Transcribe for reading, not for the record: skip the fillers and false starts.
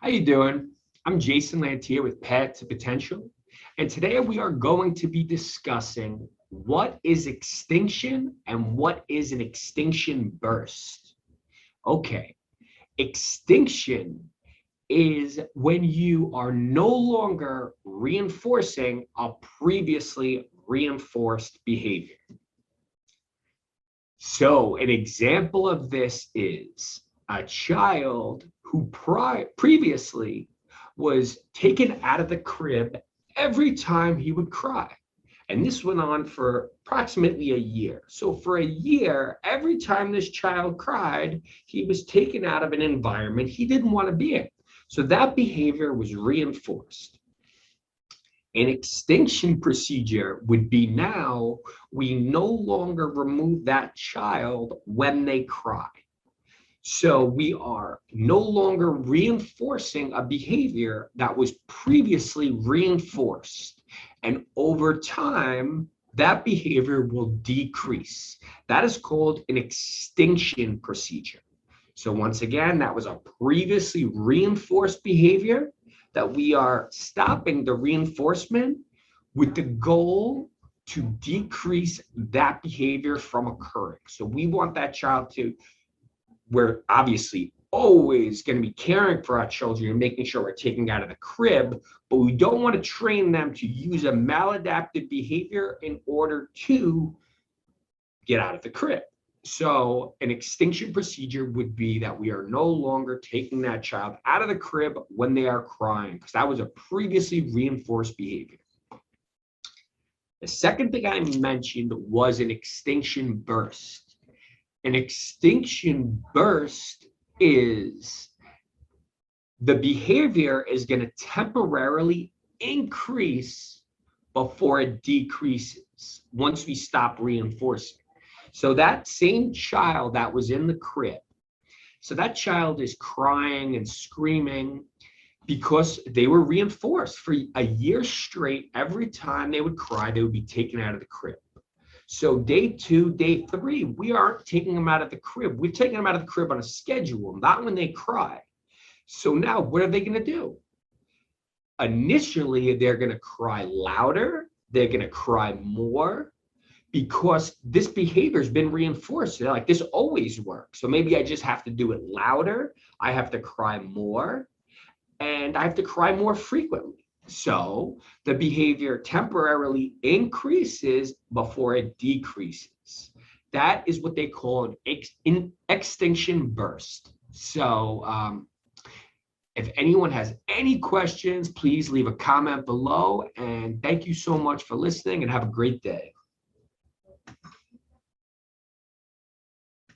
How you doing? I'm Jason Lantier with Path to Potential, and today we are going to be discussing what is extinction and what is an extinction burst. Okay, extinction is when you are no longer reinforcing a previously reinforced behavior. So an example of this is a child who previously was taken out of the crib every time he would cry. And this went on for approximately a year. So for a year, every time this child cried, he was taken out of an environment he didn't want to be in. So that behavior was reinforced. An extinction procedure would be now we no longer remove that child when they cry. So we are no longer reinforcing a behavior that was previously reinforced. And over time, that behavior will decrease. That is called an extinction procedure. So once again, that was a previously reinforced behavior that we are stopping the reinforcement with the goal to decrease that behavior from occurring. So we want that child to, we're obviously always going to be caring for our children and making sure we're taking out of the crib, but we don't want to train them to use a maladaptive behavior in order to get out of the crib. So an extinction procedure would be that we are no longer taking that child out of the crib when they are crying, because that was a previously reinforced behavior. The second thing I mentioned was an extinction burst. An extinction burst is the behavior is going to temporarily increase before it decreases once we stop reinforcing. So that same child that was in the crib, so that child is crying and screaming because they were reinforced for a year straight. Every time they would cry, they would be taken out of the crib. So day 2, day 3, we aren't taking them out of the crib. We're taking them out of the crib on a schedule, not when they cry. So now what are they going to do? Initially, they're going to cry louder. They're going to cry more, because this behavior has been reinforced. They're like, this always works. So maybe I just have to do it louder. I have to cry more, and I have to cry more frequently. So the behavior temporarily increases before it decreases. That is what they call an extinction burst. So if anyone has any questions, please leave a comment below. And thank you so much for listening, and have a great day.